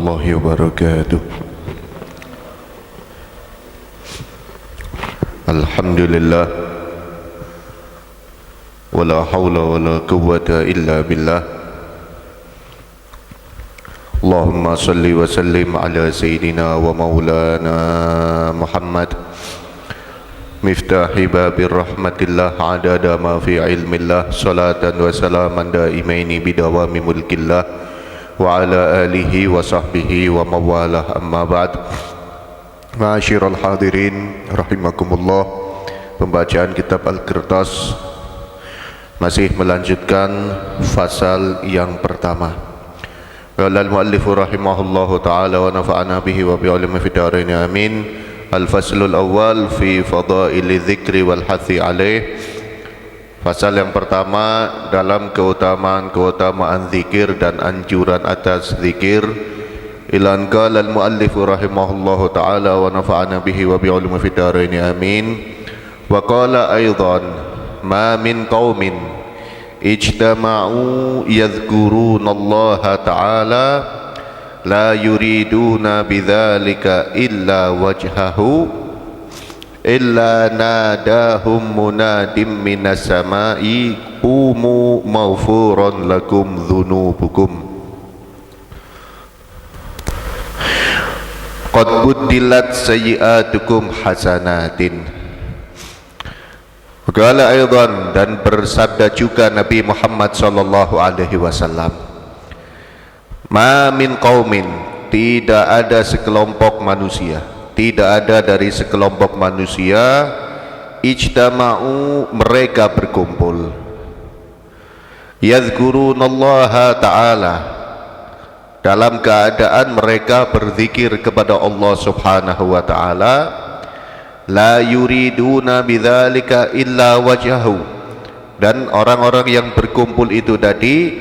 الله وبركاته. الحمد لله ولا حول ولا قوة إلا بالله. اللهم صل وسلم على سيدنا ومولانا محمد مفتاح باب رحمة الله عدد ما في علم الله صلاة وسلاما دائمين بدوام ملك الله وعلى آله وصحبه ومواله. أما بعد, ma'asyiral hadirin rahimakumullah. Pembacaan kitab Al-Qirtas masih melanjutkan fasal yang pertama. Qala al-muallifu rahimahullahu ta'ala wa nafa'ana bihi wa bi'ulumi fid dharain amin. Al-faslul awal fi fadaili dzikri wal hathi alaih. Fasal yang pertama dalam keutamaan zikir dan anjuran atas zikir. Ilan qala al-muallifu rahimahullahu ta'ala wa nafa'ana bihi wa bi'ulumi fid dharain amin. Wa qala aidan ma min qaumin ijtama'u yadhkurunallaha ta'ala la yuriduna bidzalika illa wajhahu illa nadahum munadim minas samai qumu maghfuran lakum dzunubukum qad buddilat sayyi'atukum hasanatin. Qala aidan, dan bersabda juga Nabi Muhammad sallallahu alaihi wasallam, ma min qaumin, tidak ada sekelompok manusia, tidak ada dari sekelompok manusia, ijtama'u, mereka berkumpul, yadhkurunallaha ta'ala, dalam keadaan mereka berzikir kepada Allah subhanahu wa ta'ala, la yuriduna bidzalika illa wajhahu, dan orang-orang yang berkumpul itu tadi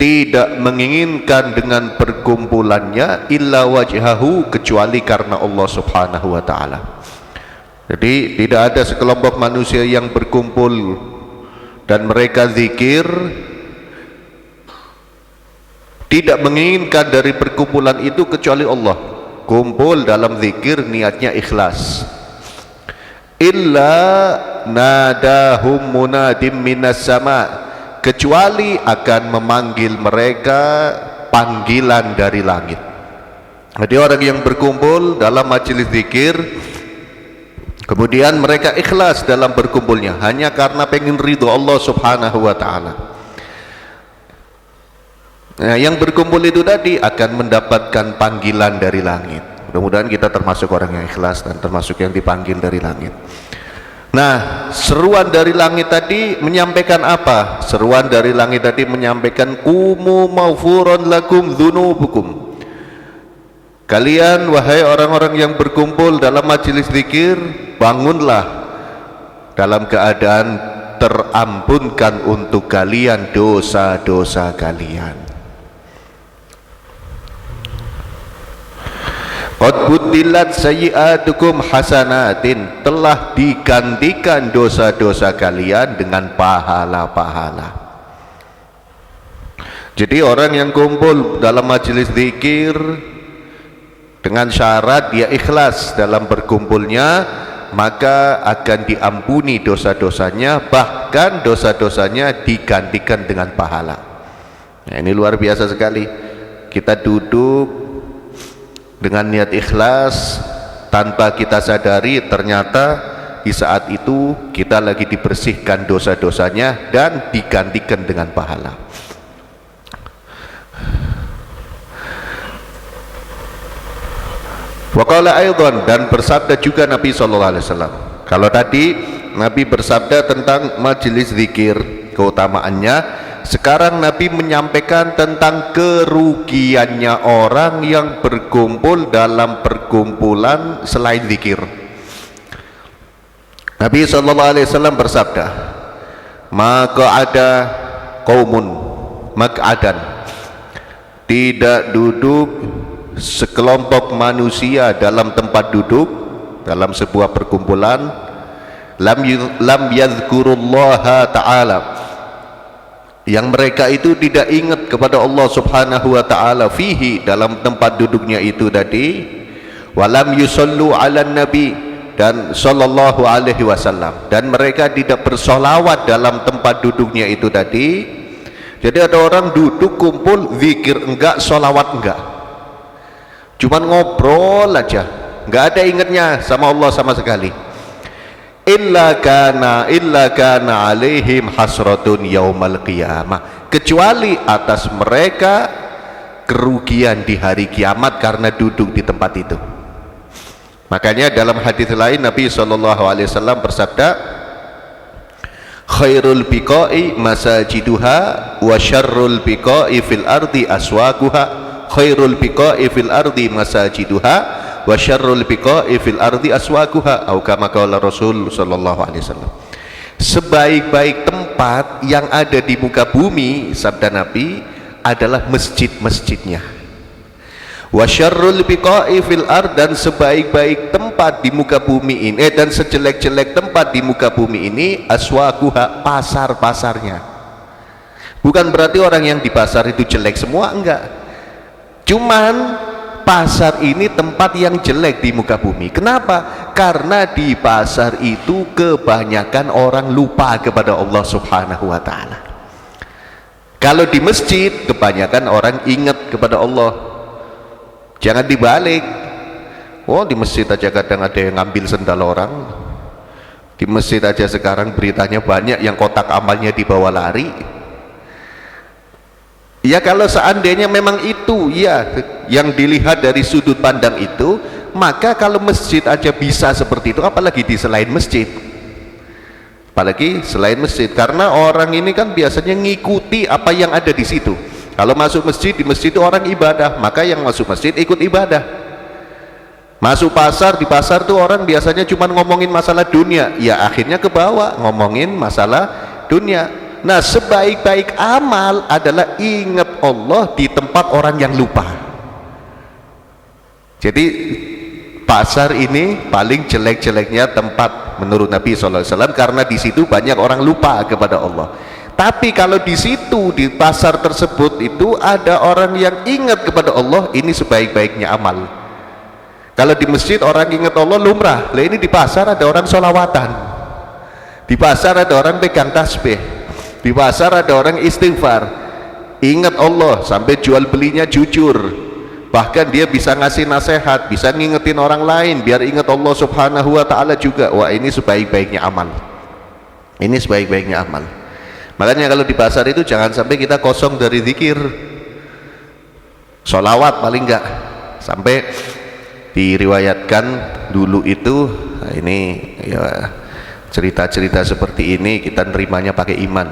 tidak menginginkan dengan perkumpulannya illa wajhahu, kecuali karena Allah subhanahu wa ta'ala. Jadi tidak ada sekelompok manusia yang berkumpul dan mereka zikir tidak menginginkan dari perkumpulan itu kecuali Allah. Kumpul dalam zikir niatnya ikhlas. Illa nadahum munadim minas sama', kecuali akan memanggil mereka panggilan dari langit. Jadi orang yang berkumpul dalam majelis zikir kemudian mereka ikhlas dalam berkumpulnya hanya karena pengen ridho Allah subhanahu wa ta'ala, nah, yang berkumpul itu tadi akan mendapatkan panggilan dari langit. Mudah-mudahan kita termasuk orang yang ikhlas dan termasuk yang dipanggil dari langit. Nah, seruan dari langit tadi menyampaikan apa? Seruan dari langit tadi menyampaikan qumu maghfuran lakum dzunubukum. Kalian wahai orang-orang yang berkumpul dalam majelis zikir, bangunlah dalam keadaan terampunkan untuk kalian dosa-dosa kalian. Qad buddilat sayyi'atukum hasanatin, telah digantikan dosa-dosa kalian dengan pahala-pahala. Jadi orang yang kumpul dalam majelis zikir dengan syarat dia ikhlas dalam berkumpulnya, maka akan diampuni dosa-dosanya, bahkan dosa-dosanya digantikan dengan pahala. Nah, ini luar biasa sekali. Kita duduk dengan niat ikhlas tanpa kita sadari, ternyata di saat itu kita lagi dibersihkan dosa-dosanya dan digantikan dengan pahala. Wa qala aidan, dan bersabda juga Nabi sallallahu alaihi wasallam. Kalau tadi Nabi bersabda tentang majelis zikir, keutamaannya, sekarang Nabi menyampaikan tentang kerugiannya orang yang berkumpul dalam perkumpulan selain zikir. Nabi SAW bersabda, maka ada qaumun mak'adan, tidak duduk sekelompok manusia dalam tempat duduk dalam sebuah perkumpulan, lam yadhkurullaha ta'ala, yang mereka itu tidak ingat kepada Allah Subhanahu wa taala fihi, dalam tempat duduknya itu tadi, walam yusallu ala nabi, dan sallallahu alaihi wasallam, dan mereka tidak bersolawat dalam tempat duduknya itu tadi. Jadi ada orang duduk kumpul zikir enggak, solawat enggak, cuman ngobrol aja, enggak ada ingatnya sama Allah sama sekali. illa kana alaihim hasratun yaumal qiyamah, kecuali atas mereka kerugian di hari kiamat karena duduk di tempat itu. Makanya dalam hadis lain Nabi SAW bersabda, khairul biqa'i masajiduha wa syarrul biqa'i fil ardi aswaquha, khairul biqa'i fil ardi masajiduha wa syarrul biqa'i fil ardi aswaquha, atau kama qala Rasul sallallahu alaihi wasallam. Sebaik-baik tempat yang ada di muka bumi, sabda Nabi, adalah masjid-masjidnya. Wa syarrul biqa'i fil ard, dan sebaik-baik tempat di muka bumi ini, dan sejelek-jelek tempat di muka bumi ini, aswaquha, pasar-pasarnya. Bukan berarti orang yang di pasar itu jelek semua, enggak. Cuman pasar ini tempat yang jelek di muka bumi. Kenapa? Karena di pasar itu kebanyakan orang lupa kepada Allah Subhanahu wa taala. Kalau di masjid kebanyakan orang ingat kepada Allah. Jangan dibalik. Oh, di masjid aja kadang ada yang ngambil sendal orang. Di masjid aja sekarang beritanya banyak yang kotak amalnya dibawa lari. Ya kalau seandainya memang itu ya yang dilihat dari sudut pandang itu, maka kalau masjid aja bisa seperti itu, apalagi di selain masjid. Apalagi selain masjid, karena orang ini kan biasanya ngikuti apa yang ada di situ. Kalau masuk masjid, di masjid itu orang ibadah, maka yang masuk masjid ikut ibadah. Masuk pasar, di pasar tuh orang biasanya cuma ngomongin masalah dunia, ya akhirnya ke bawah ngomongin masalah dunia. Nah, sebaik-baik amal adalah ingat Allah di tempat orang yang lupa. Jadi pasar ini paling jelek-jeleknya tempat menurut Nabi SAW, karena di situ banyak orang lupa kepada Allah. Tapi kalau di situ, di pasar tersebut itu ada orang yang ingat kepada Allah, ini sebaik-baiknya amal. Kalau di masjid orang ingat Allah lumrah, lah ini di pasar ada orang sholawatan, di pasar ada orang pegang tasbih, di pasar ada orang istighfar, ingat Allah sampai jual belinya jujur, bahkan dia bisa ngasih nasihat, bisa ngingetin orang lain biar ingat Allah Subhanahu wa taala juga. Wah, ini sebaik-baiknya amal. Ini sebaik-baiknya amal. Makanya kalau di pasar itu jangan sampai kita kosong dari zikir, sholawat paling enggak. Sampai diriwayatkan dulu itu, nah ini ya cerita-cerita seperti ini kita nerimanya pakai iman.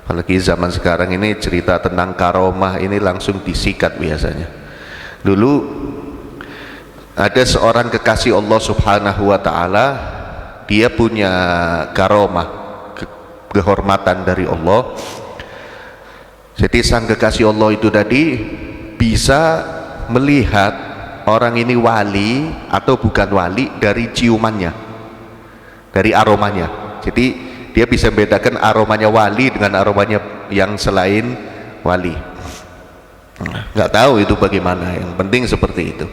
Apalagi zaman sekarang ini cerita tentang karomah ini langsung disikat biasanya. Dulu ada seorang kekasih Allah Subhanahu wa taala, dia punya karomah, kehormatan dari Allah. Jadi sang kekasih Allah itu tadi bisa melihat orang ini wali atau bukan wali dari ciumannya, dari aromanya. Jadi dia bisa membedakan aromanya wali dengan aromanya yang selain wali. Nggak tahu itu bagaimana, yang penting seperti itu.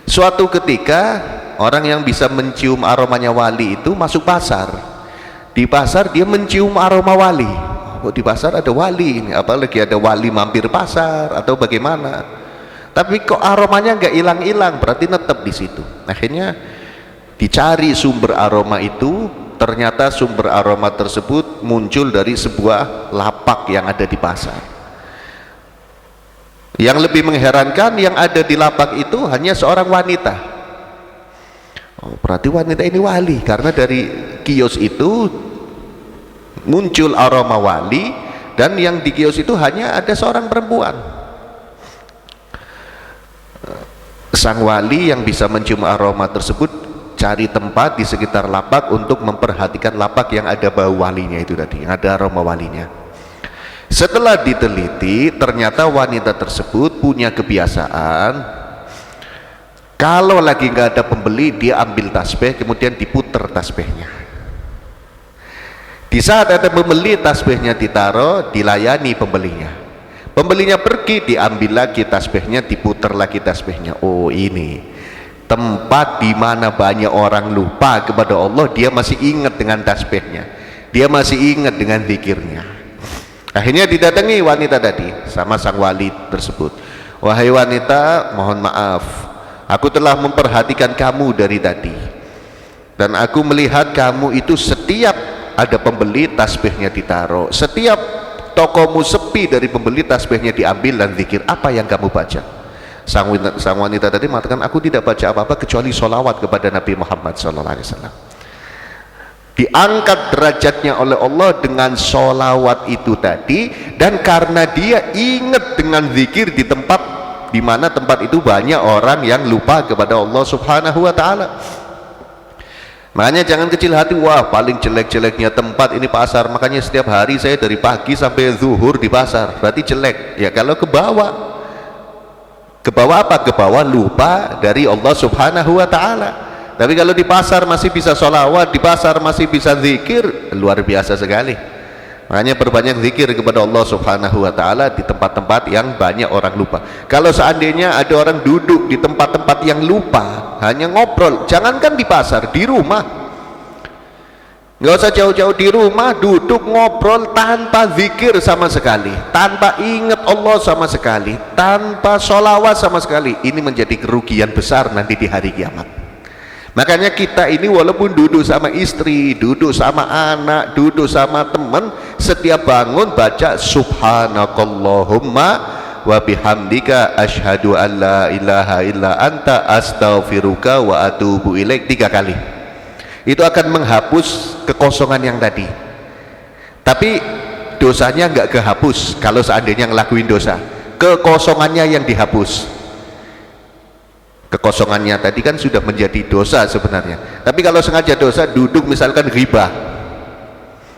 Suatu ketika orang yang bisa mencium aromanya wali itu masuk pasar. Di pasar dia mencium aroma wali. Oh, di pasar ada wali ini, apalagi ada wali mampir pasar atau bagaimana. Tapi kok aromanya nggak hilang-hilang, berarti tetap di situ. Akhirnya dicari sumber aroma itu, ternyata sumber aroma tersebut muncul dari sebuah lapak yang ada di pasar. Yang lebih mengherankan, yang ada di lapak itu hanya seorang wanita. Oh, berarti wanita ini wali, karena dari kios itu muncul aroma wali, dan yang di kios itu hanya ada seorang perempuan. Sang wali yang bisa mencium aroma tersebut cari tempat di sekitar lapak untuk memperhatikan lapak yang ada bau walinya itu tadi, yang ada aroma walinya. Setelah diteliti, ternyata wanita tersebut punya kebiasaan kalau lagi nggak ada pembeli, dia ambil tasbih kemudian diputer tasbihnya. Di saat ada pembeli, tasbihnya ditaruh, dilayani pembelinya. Pembelinya pergi, diambil lagi tasbihnya, diputar lagi tasbihnya. Oh, ini tempat di mana banyak orang lupa kepada Allah, dia masih ingat dengan tasbihnya, dia masih ingat dengan zikirnya. Akhirnya didatangi wanita tadi sama sang wali tersebut. Wahai wanita, mohon maaf, aku telah memperhatikan kamu dari tadi, dan aku melihat kamu itu setiap ada pembeli tasbihnya ditaruh, setiap tokomu sepi dari pembeli tasbihnya diambil dan zikir. Apa yang kamu baca? Sang wanita tadi mengatakan, aku tidak baca apa-apa kecuali sholawat kepada Nabi Muhammad SAW. Diangkat derajatnya oleh Allah dengan sholawat itu tadi, dan karena dia ingat dengan zikir di tempat di mana tempat itu banyak orang yang lupa kepada Allah Subhanahu wa Ta'ala. Makanya jangan kecil hati, wah paling jelek-jeleknya tempat ini pasar, makanya setiap hari saya dari pagi sampai zuhur di pasar, berarti jelek. Ya kalau ke bawah apa? Ke bawah lupa dari Allah Subhanahu wa Ta'ala. Tapi kalau di pasar masih bisa sholawat, di pasar masih bisa zikir, luar biasa sekali. Makanya perbanyak zikir kepada Allah Subhanahu wa Ta'ala di tempat-tempat yang banyak orang lupa. Kalau seandainya ada orang duduk di tempat-tempat yang lupa, hanya ngobrol, jangankan di pasar, di rumah, nggak usah jauh-jauh, di rumah duduk ngobrol tanpa zikir sama sekali, tanpa ingat Allah sama sekali, tanpa sholawat sama sekali, ini menjadi kerugian besar nanti di hari kiamat. Makanya kita ini walaupun duduk sama istri, duduk sama anak, duduk sama teman, setiap bangun baca subhanakallahumma wa bihamdika asyhadu an la ilaha illa anta astaghfiruka wa atubu ilaik 3 kali. Itu akan menghapus kekosongan yang tadi. Tapi dosanya nggak kehapus kalau seandainya ngelakuin dosa, kekosongannya yang dihapus. Kekosongannya tadi kan sudah menjadi dosa sebenarnya. Tapi kalau sengaja dosa, duduk misalkan ghibah,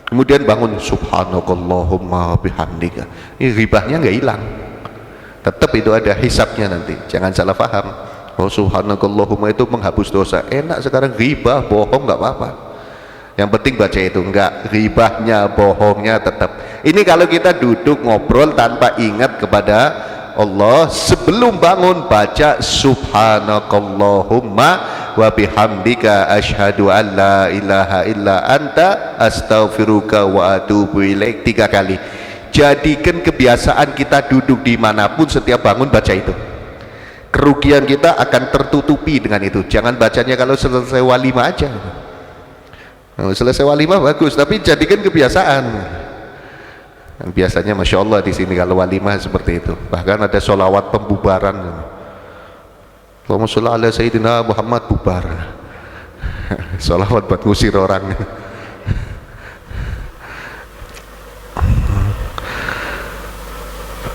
kemudian bangun subhanakallahumma bihamdika, ini ghibahnya nggak hilang, tetap itu ada hisabnya nanti. Jangan salah paham, oh subhanakallahumma itu menghapus dosa. Enak sekarang ghibah, bohong nggak apa-apa, yang penting baca itu. Enggak, ghibahnya, bohongnya tetap. Ini kalau kita duduk ngobrol tanpa ingat kepada Allah, sebelum bangun baca subhanakallahumma wa bihamdika asyhadu an la ilaha illa anta astaghfiruka wa atubu ilaik 3 kali. Jadikan kebiasaan kita duduk dimanapun setiap bangun baca itu. Kerugian kita akan tertutupi dengan itu. Jangan bacanya kalau selesai walimah aja. Selesai walimah bagus, tapi jadikan kebiasaan. Dan biasanya masya Allah di sini kalau walimah seperti itu, bahkan ada sholawat pembubaran. Allahumma sholli ala sayyidina Muhammad, bubar. Sholawat buat ngusir orang.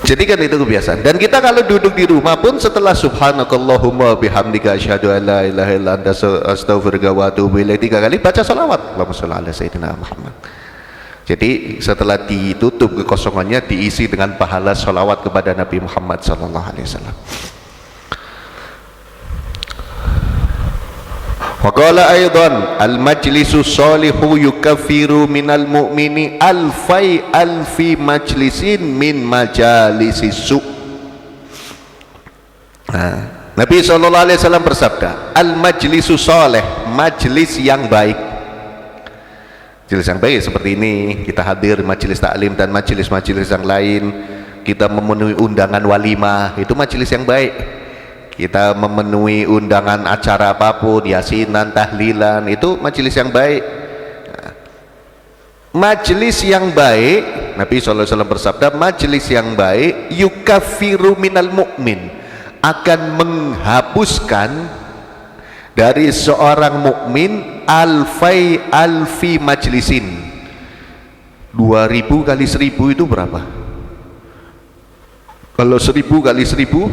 Jadi kan itu kebiasaan. Dan kita kalau duduk di rumah pun setelah subhanakallahumma bihamdika asyhadu an la ilaha illa anta astaghfiruka wa atubu ilaik 3 kali baca sholawat Allahumma sholli ala sayyidina Muhammad. Jadi setelah ditutup kekosongannya, diisi dengan pahala sholawat kepada Nabi Muhammad SAW. Wa qala aidan al-majlisu sholihu yukaffiru minal mu'mini alfi majlisin min majalisis su'. Nabi SAW bersabda, al-majlisu sholih, majlis yang baik. Majelis yang baik seperti ini, kita hadir majelis taklim dan majelis-majelis yang lain, kita memenuhi undangan walimah, itu majelis yang baik. Kita memenuhi undangan acara apapun, yasinan, tahlilan, itu majelis yang baik. Majelis yang baik, Nabi SAW bersabda, majelis yang baik yukaffiru minal mu'min, akan menghapuskan dari seorang mukmin alfi majlisin. 2000 kali 1000 itu berapa? Kalau 1000 kali 1000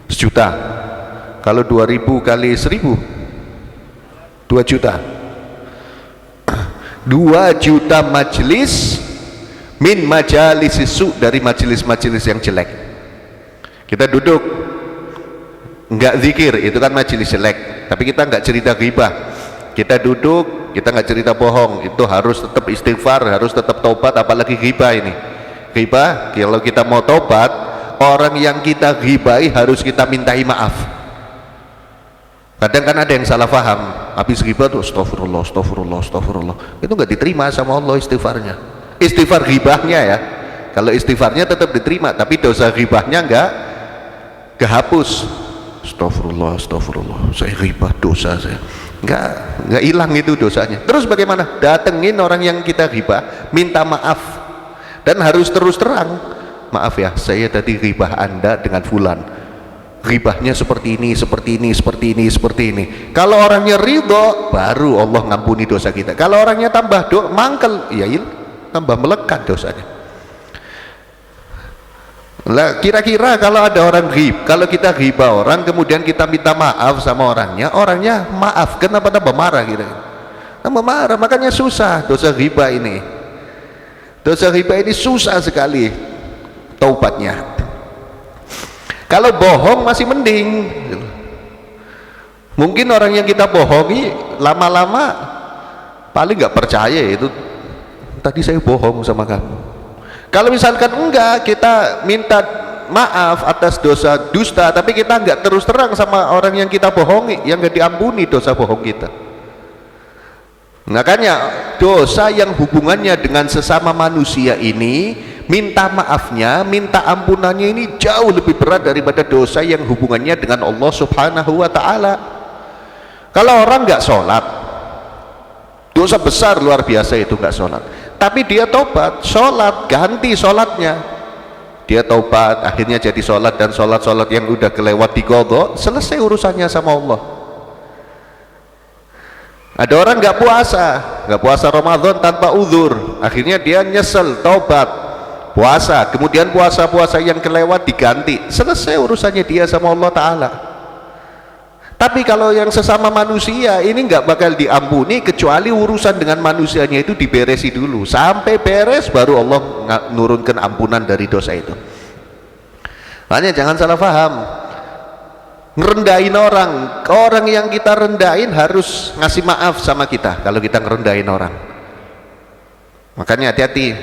sejuta. Kalau 2000 kali 1000 2 juta. 2 juta majlis min majalis su, dari majelis-majelis yang jelek. Kita duduk enggak zikir, itu kan majelis jelek. Tapi kita enggak cerita ghibah, Kita duduk, kita nggak cerita bohong, itu harus tetap istighfar, harus tetap taubat. Apalagi ghibah ini. Ghibah, kalau kita mau taubat, orang yang kita ghibahi harus kita mintai maaf. Kadang kan ada yang salah paham, habis ghibah tuh astagfirullah, astagfirullah, astagfirullah, itu nggak diterima sama Allah istighfarnya. Istighfar ghibahnya ya, kalau istighfarnya tetap diterima, tapi dosa ghibahnya nggak kehapus. Astagfirullah, astagfirullah, saya ghibah, dosa saya nggak hilang itu dosanya. Terus bagaimana? Datengin orang yang kita ghibah, minta maaf, dan harus terus terang, maaf ya, saya tadi ghibah Anda dengan fulan, ghibahnya seperti ini, seperti ini, seperti ini, seperti ini. Kalau orangnya ridho, baru Allah ngampuni dosa kita. Kalau orangnya tambah mangkel, ya tambah melekat dosanya. Lah kira-kira kalau ada orang kalau kita ghibah orang, kemudian kita minta maaf sama orangnya maaf, kenapa tambah marah gitu? Tambah marah, makanya susah dosa ghibah ini. Dosa ghibah ini susah sekali taubatnya. Kalau bohong masih mending. Mungkin orang yang kita bohongi lama-lama paling nggak percaya itu. Tadi saya bohong sama kamu. Kalau misalkan enggak, kita minta maaf atas dosa dusta, tapi kita enggak terus terang sama orang yang kita bohongi, yang enggak diampuni dosa bohong kita. Makanya dosa yang hubungannya dengan sesama manusia ini, minta maafnya, minta ampunannya ini jauh lebih berat daripada dosa yang hubungannya dengan Allah Subhanahu wa ta'ala. Kalau orang enggak sholat, dosa besar luar biasa itu enggak sholat, tapi dia tobat, sholat, ganti sholatnya, dia tobat, akhirnya jadi sholat, dan sholat-sholat yang udah kelewat diqadha, selesai urusannya sama Allah. Ada orang nggak puasa Ramadan tanpa uzur, akhirnya dia nyesel, tobat, puasa, kemudian puasa-puasa yang kelewat diganti, selesai urusannya dia sama Allah Ta'ala. Tapi kalau yang sesama manusia ini nggak bakal diampuni kecuali urusan dengan manusianya itu diberesi dulu, sampai beres baru Allah nurunkan ampunan dari dosa itu. Makanya jangan salah paham, ngerendahin orang yang kita rendahin harus ngasih maaf sama kita kalau kita ngerendahin orang. Makanya hati-hati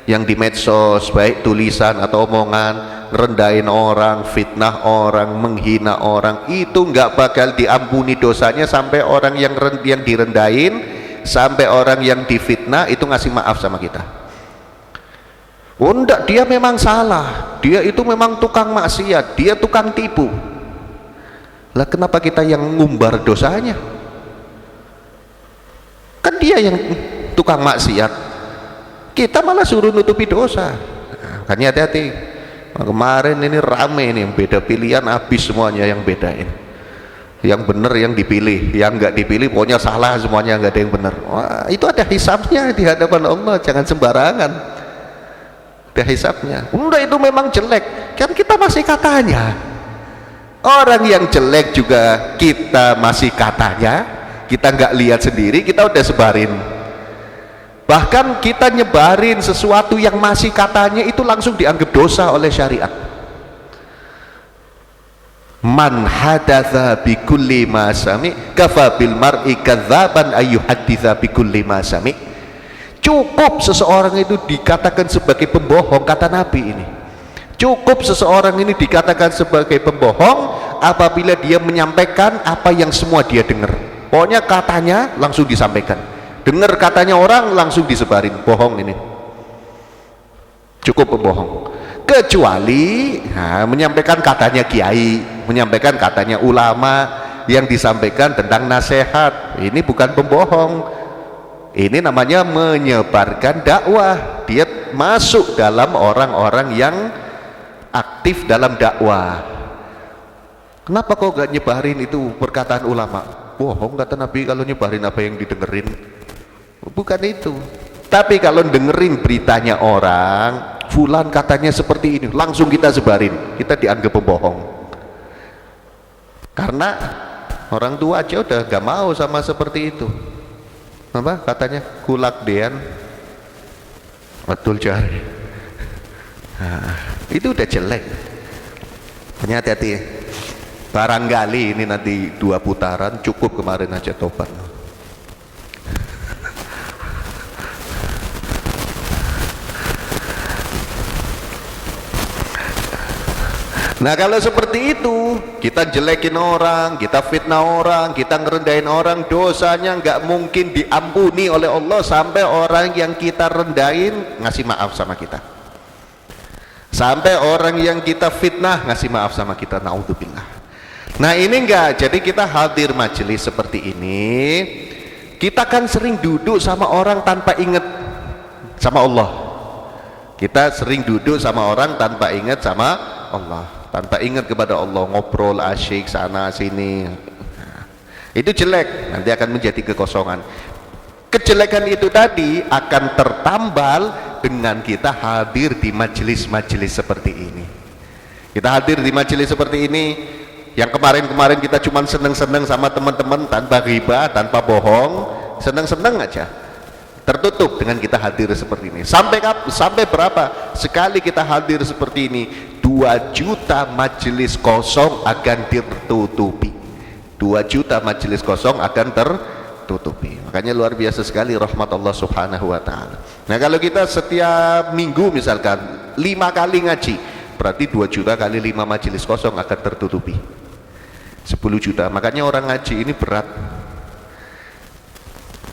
yang di medsos, baik tulisan atau omongan, ngerendahin orang, fitnah orang, menghina orang, itu nggak bakal diampuni dosanya sampai orang yang direndahin, sampai orang yang difitnah itu ngasih maaf sama kita. Oh enggak, dia memang salah, dia itu memang tukang maksiat, dia tukang tipu. Lah kenapa kita yang ngumbar dosanya? Kan dia yang tukang maksiat, kita malah suruh nutupi dosa. Makanya hati-hati. Kemarin ini rame nih, yang beda pilihan habis semuanya, yang bedain, yang benar yang dipilih, yang nggak dipilih pokoknya salah semuanya, nggak ada yang benar. Wah, itu ada hisabnya di hadapan Allah, jangan sembarangan, ada hisabnya. Udah itu memang jelek, kan kita masih katanya. Orang yang jelek juga kita masih katanya, kita nggak lihat sendiri, kita udah sebarin. Bahkan kita nyebarin sesuatu yang masih katanya itu langsung dianggap dosa oleh syariat. Man hadatsa bi kulli ma sami kafa bil mar'i kadzaban ayyuhadditsa bi kulli ma sami. Cukup seseorang itu dikatakan sebagai pembohong, kata Nabi ini. Cukup seseorang ini dikatakan sebagai pembohong apabila dia menyampaikan apa yang semua dia dengar. Pokoknya katanya langsung disampaikan. Dengar katanya orang langsung disebarin, bohong ini, cukup pembohong. Kecuali menyampaikan katanya kiai, menyampaikan katanya ulama, yang disampaikan tentang nasihat, ini bukan pembohong, ini namanya menyebarkan dakwah. Dia masuk dalam orang-orang yang aktif dalam dakwah. Kenapa kok gak nyebarin itu perkataan ulama? Bohong kata Nabi kalau nyebarin apa yang didengerin. Bukan itu. Tapi kalau dengerin beritanya orang, fulan katanya seperti ini, langsung kita sebarin, kita dianggap pembohong. Karena orang tua aja udah gak mau sama seperti itu. Apa katanya? Kulak dean betul cari. Nah, itu udah jelek. Hati-hati. Barangkali ini nanti 2 putaran cukup, kemarin aja tobat. Nah kalau seperti itu, kita jelekin orang, kita fitnah orang, kita ngerendahin orang, dosanya nggak mungkin diampuni oleh Allah sampai orang yang kita rendahin ngasih maaf sama kita, sampai orang yang kita fitnah ngasih maaf sama kita. Naudzubillah. Nah ini enggak, jadi kita hadir majelis seperti ini, kita kan sering duduk sama orang tanpa ingat sama Allah. Kita sering duduk sama orang tanpa ingat sama Allah, tanpa ingat kepada Allah, ngobrol asyik sana sini. Nah, itu jelek, nanti akan menjadi kekosongan. Kejelekan itu tadi akan tertambal dengan kita hadir di majelis-majelis seperti ini. Kita hadir di majelis seperti ini, yang kemarin-kemarin kita cuma seneng-seneng sama teman-teman tanpa ghibah, tanpa bohong, seneng-seneng aja, tertutup dengan kita hadir seperti ini. Sampai berapa sekali kita hadir seperti ini? 2 juta majelis kosong akan tertutupi. 2 juta majelis kosong akan tertutupi. Makanya luar biasa sekali rahmat Allah subhanahu wa ta'ala. Nah kalau kita setiap minggu misalkan 5 kali ngaji, berarti 2 juta kali 5 majelis kosong akan tertutupi, 10 juta. Makanya orang ngaji ini berat,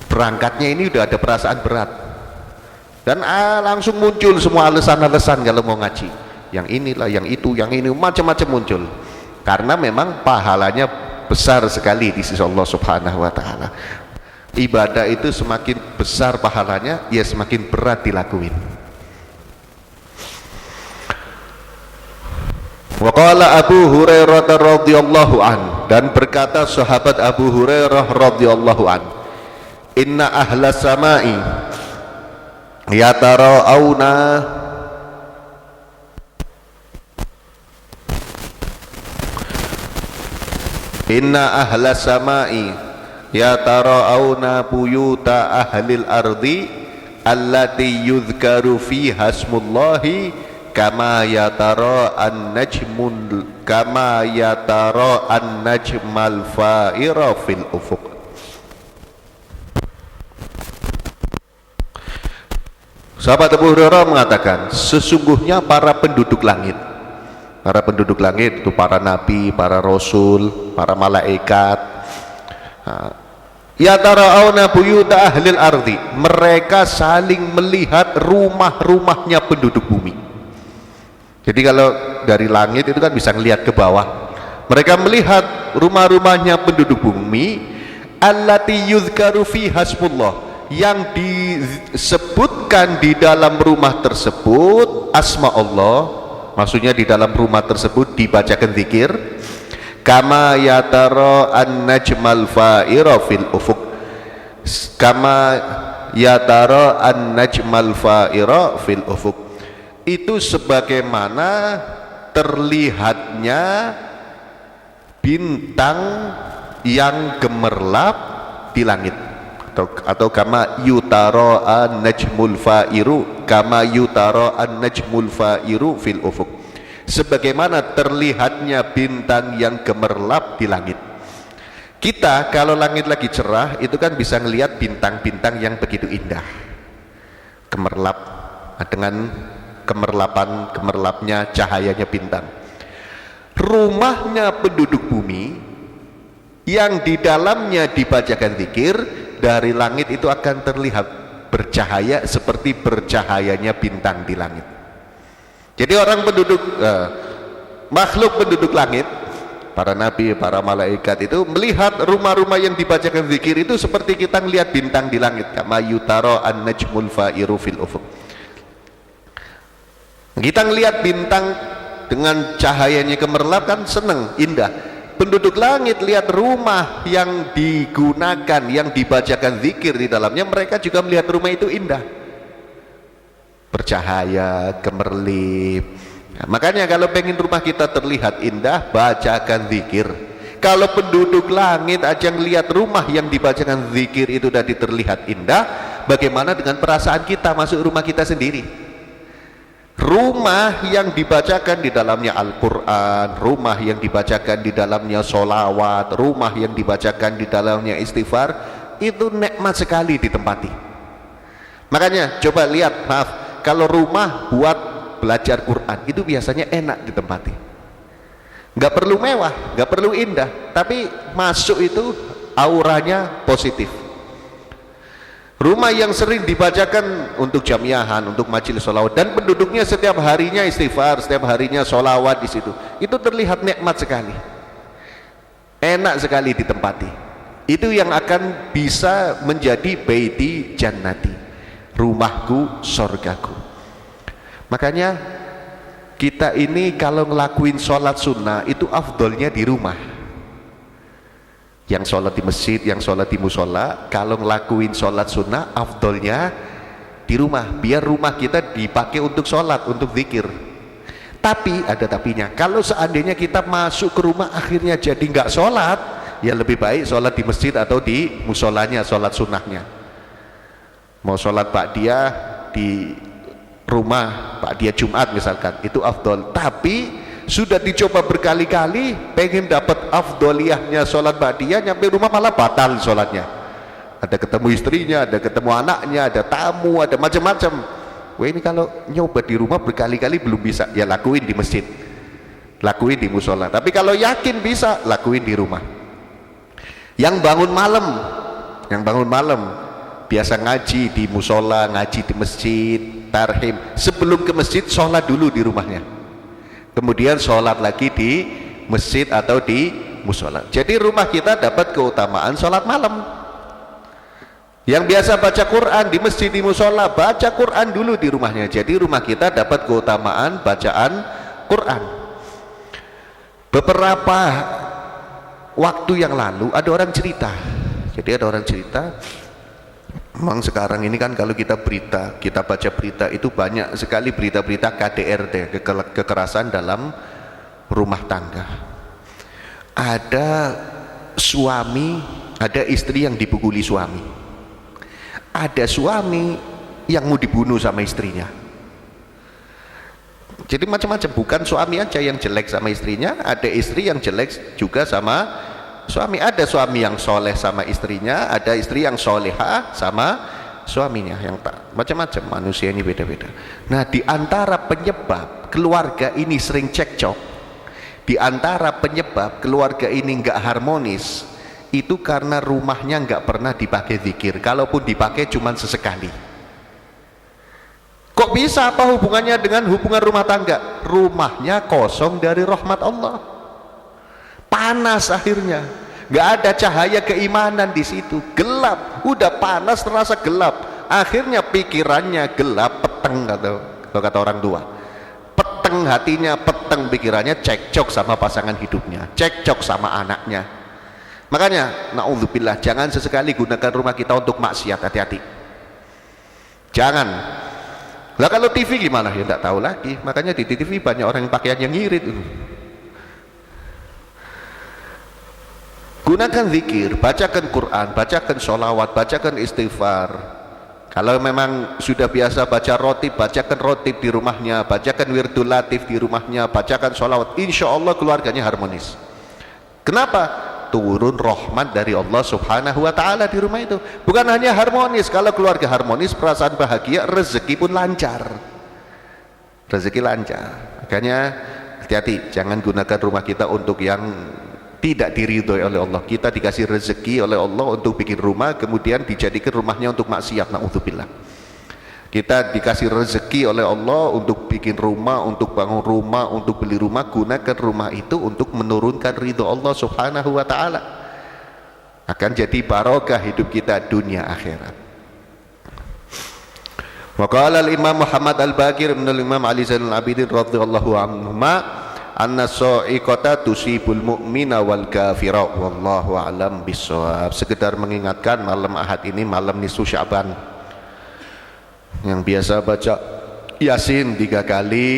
berangkatnya ini udah ada perasaan berat, dan langsung muncul semua alasan-alasan kalau mau ngaji, yang inilah, yang itu, yang ini, macam-macam muncul, karena memang pahalanya besar sekali di sisi Allah subhanahu wa ta'ala. Ibadah itu semakin besar pahalanya, ya semakin berat dilakuin. Wa qala Abu Hurairah radhiyallahu an, dan berkata sahabat Abu Hurairah radhiyallahu an, inna ahla samai yatara'auna inna ahla samai yatara'auna buyuta ahlil ardi allati yudhkaru fiha ismullahi kama yatara'an najmal fa'ira fil ufuq. Sahabat Abu Hurairah mengatakan, sesungguhnya para penduduk langit itu para nabi, para rasul, para malaikat, yatara'auna buyuta ahlil ardi, mereka saling melihat rumah-rumahnya penduduk bumi. Jadi kalau dari langit itu kan bisa melihat ke bawah, mereka melihat rumah-rumahnya penduduk bumi, allati yuzkaru fiha ismullah, yang disebutkan di dalam rumah tersebut asma Allah, maksudnya di dalam rumah tersebut dibacakan zikir, kama yatara an-najmal fa'ira fil ufuq, kama yatara an-najmal fa'ira fil ufuq, itu sebagaimana terlihatnya bintang yang gemerlap di langit, atau kama yutara an-najmul fa'iru, kama yutara an-najmul fa'iru fil ufuq, sebagaimana terlihatnya bintang yang gemerlap di langit. Kita kalau langit lagi cerah itu kan bisa ngelihat bintang-bintang yang begitu indah, gemerlap, dengan gemerlapnya cahayanya bintang. Rumahnya penduduk bumi yang di dalamnya dibacakan zikir, dari langit itu akan terlihat bercahaya seperti bercahayanya bintang di langit. Jadi orang makhluk penduduk langit, para nabi, para malaikat itu melihat rumah-rumah yang dibacakan zikir itu seperti kita melihat bintang di langit, kama yutara an-najmul fa'iru fil ufuq. Kita ngelihat bintang dengan cahayanya gemerlap kan seneng, indah. Penduduk langit lihat rumah yang digunakan, yang dibacakan zikir di dalamnya, mereka juga melihat rumah itu indah, bercahaya, gemerlip. Nah, makanya kalau pengen rumah kita terlihat indah, bacakan zikir. Kalau penduduk langit aja ngelihat rumah yang dibacakan zikir itu tadi terlihat indah, bagaimana dengan perasaan kita masuk rumah kita sendiri? Rumah yang dibacakan di dalamnya Al-Quran, rumah yang dibacakan di dalamnya sholawat, rumah yang dibacakan di dalamnya istighfar, itu nikmat sekali ditempati. Makanya coba lihat, maaf, kalau rumah buat belajar Quran itu biasanya enak ditempati. Nggak perlu mewah, nggak perlu indah, tapi masuk itu auranya positif. Rumah yang sering dibacakan untuk jamiahan, untuk majelis sholawat, dan penduduknya setiap harinya istighfar, setiap harinya sholawat di situ, itu terlihat nikmat sekali, enak sekali ditempati. Itu yang akan bisa menjadi baiti jannati, rumahku, sorgaku. Makanya kita ini kalau ngelakuin sholat sunnah itu afdolnya di rumah. Yang sholat di masjid, yang sholat di musola, kalau ngelakuin sholat sunnah afdolnya di rumah, biar rumah kita dipakai untuk sholat, untuk zikir. Tapi ada tapinya, kalau seandainya kita masuk ke rumah akhirnya jadi nggak sholat, ya lebih baik sholat di masjid atau di musolanya, sholat sunnahnya. Mau sholat ba'diyah di rumah, ba'diyah Jumat misalkan, itu afdol. Tapi sudah dicoba berkali-kali, pengen dapat afdoliyahnya sholat ba'diyah, nyampe rumah malah batal sholatnya. Ada ketemu istrinya, ada ketemu anaknya, ada tamu, ada macam-macam. Wah, ini kalau nyoba di rumah berkali-kali belum bisa, ya lakuin di masjid, lakuin di musola. Tapi kalau yakin bisa, lakuin di rumah. Yang bangun malam biasa ngaji di musola, ngaji di masjid, tarhim, sebelum ke masjid sholat dulu di rumahnya, kemudian sholat lagi di masjid atau di musola. Jadi rumah kita dapat keutamaan sholat malam. Yang biasa baca Quran di masjid, di musola, baca Quran dulu di rumahnya. Jadi rumah kita dapat keutamaan bacaan Quran. Beberapa waktu yang lalu ada orang cerita. Jadi ada orang cerita, memang sekarang ini kan kalau kita baca berita itu banyak sekali berita-berita KDRT, kekerasan dalam rumah tangga. Ada suami, ada istri yang dipukuli suami, ada suami yang mau dibunuh sama istrinya. Jadi macam-macam, bukan suami aja yang jelek sama istrinya, ada istri yang jelek juga sama suami. Ada suami yang soleh sama istrinya, ada istri yang soleha sama suaminya, yang tak, macam-macam. Manusia ini beda-beda. Nah, di antara penyebab keluarga ini sering cekcok, di antara penyebab keluarga ini nggak harmonis, itu karena rumahnya nggak pernah dipakai zikir, kalaupun dipakai cuman sesekali. Kok bisa? Apa hubungannya dengan hubungan rumah tangga? Rumahnya kosong dari rahmat Allah, panas akhirnya, nggak ada cahaya keimanan di situ, gelap, udah panas terasa gelap, akhirnya pikirannya gelap, peteng, kalau kata orang tua, peteng hatinya, peteng pikirannya, cekcok sama pasangan hidupnya, cekcok sama anaknya. Makanya naudzubillah, jangan sesekali gunakan rumah kita untuk maksiat, hati-hati, jangan. Lah kalau TV gimana? Ya enggak tahu lagi. Makanya di TV banyak orang yang pakaiannya ngirit. Gunakan zikir, bacakan Quran, bacakan sholawat, bacakan istighfar. Kalau memang sudah biasa baca rotib, bacakan rotib di rumahnya, bacakan wirdul latif di rumahnya, bacakan sholawat. Insya Allah keluarganya harmonis. Kenapa? Turun rahmat dari Allah subhanahu wa ta'ala di rumah itu. Bukan hanya harmonis, kalau keluarga harmonis, perasaan bahagia, rezeki pun lancar, rezeki lancar. Makanya hati-hati, jangan gunakan rumah kita untuk yang tidak diridhoi oleh Allah. Kita dikasih rezeki oleh Allah untuk bikin rumah, kemudian dijadikan rumahnya untuk maksiat, naudzubillah. Kita dikasih rezeki oleh Allah untuk bikin rumah, untuk bangun rumah, untuk beli rumah, gunakan rumah itu untuk menurunkan ridho Allah subhanahu wa ta'ala. Akan jadi barokah hidup kita dunia akhirat. Wa qala al-Imam Muhammad al-Baqir ibn al-Imam Ali Zainul Abidin radhiyallahu anhuma, anna sa'iqata tusibul mu'mina wal kafira wallahu a'lam bissawab. Sekedar mengingatkan, malam Ahad ini malam nisfu Sya'ban. Yang biasa baca Yasin 3 kali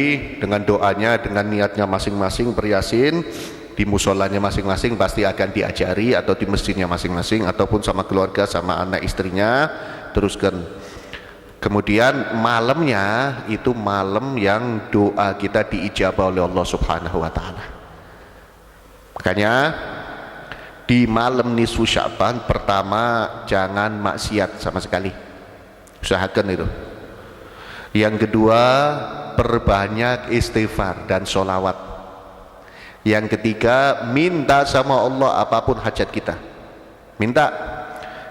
dengan doanya, dengan niatnya masing-masing beryasin di musolanya masing-masing, pasti akan diajari, atau di masjidnya masing-masing, ataupun sama keluarga, sama anak istrinya, teruskan. Kemudian malamnya itu malam yang doa kita diijabah oleh Allah subhanahu wa ta'ala. Makanya di malam nisfu Sya'ban pertama jangan maksiat sama sekali, usahakan itu. Yang kedua, perbanyak istighfar dan sholawat. Yang ketiga, minta sama Allah apapun hajat kita. Minta.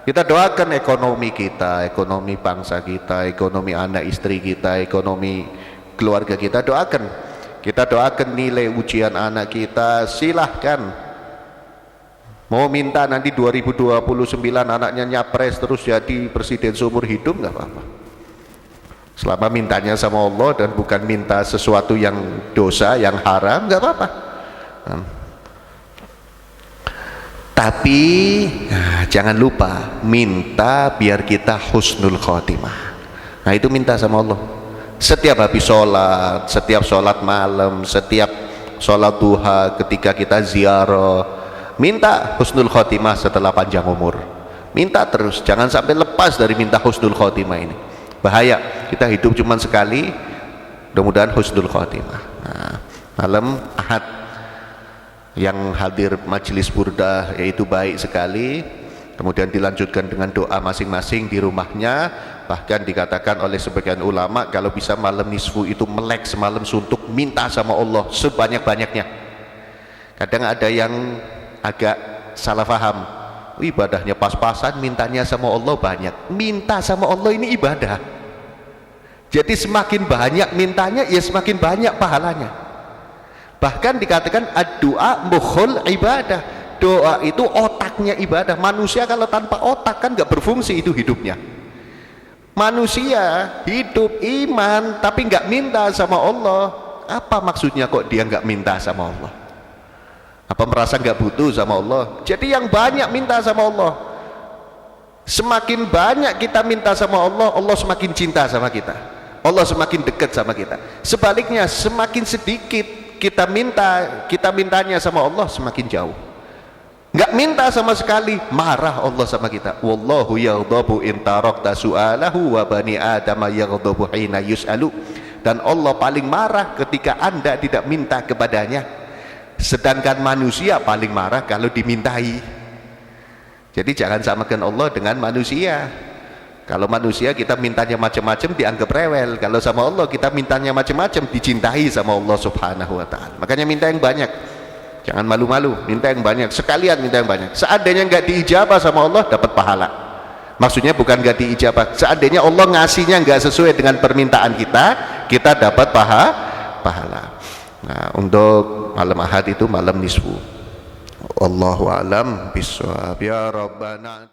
Kita doakan ekonomi kita, ekonomi bangsa kita, ekonomi anak istri kita, ekonomi keluarga kita, doakan. Kita doakan nilai ujian anak kita, silahkan. Mau minta nanti 2029 anaknya nyapres terus jadi presiden seumur hidup, nggak apa-apa. Selama mintanya sama Allah dan bukan minta sesuatu yang dosa, yang haram, nggak apa-apa. Tapi jangan lupa minta biar kita husnul khotimah. Nah itu minta sama Allah. Setiap habis sholat, setiap sholat malam, setiap sholat duha, ketika kita ziarah, minta husnul khotimah setelah panjang umur. Minta terus, jangan sampai lepas dari minta husnul khotimah ini. Bahaya, kita hidup cuma sekali, mudah-mudahan husnul khotimah. Nah, malam Ahad yang hadir majelis burdah yaitu baik sekali, kemudian dilanjutkan dengan doa masing-masing di rumahnya. Bahkan dikatakan oleh sebagian ulama kalau bisa malam nisfu itu melek semalam suntuk, minta sama Allah sebanyak-banyaknya. Kadang ada yang agak salah paham, ibadahnya pas-pasan, mintanya sama Allah banyak. Minta sama Allah ini ibadah, jadi semakin banyak mintanya ya semakin banyak pahalanya. Bahkan dikatakan ad-du'a mukhul ibadah, doa itu otaknya ibadah. Manusia kalau tanpa otak kan nggak berfungsi itu hidupnya. Manusia hidup iman tapi nggak minta sama Allah, apa maksudnya kok dia nggak minta sama Allah? Apa merasa nggak butuh sama Allah? Jadi yang banyak minta sama Allah. Semakin banyak kita minta sama Allah, Allah semakin cinta sama kita, Allah semakin dekat sama kita. Sebaliknya semakin sedikit kita mintanya sama Allah, semakin jauh. Nggak minta sama sekali, marah Allah sama kita. Wallahu yaghdabu in tarakta su'alahu wa bani adama yaghdabu hina yus'alu. Dan Allah paling marah ketika Anda tidak minta kepadanya, sedangkan manusia paling marah kalau dimintai. Jadi jangan samakan Allah dengan manusia. Kalau manusia kita mintanya macam-macam dianggap rewel, kalau sama Allah kita mintanya macam-macam dicintai sama Allah subhanahu wa ta'ala. Makanya minta yang banyak, jangan malu-malu, minta yang banyak, sekalian minta yang banyak. Seandainya nggak diijabah sama Allah, dapat pahala. Maksudnya bukan nggak diijabah, seandainya Allah ngasihnya nggak sesuai dengan permintaan kita dapat pahala. Nah untuk malam Ahad itu malam nisfu. Wallahu alam bishawab. Ya Rabbana.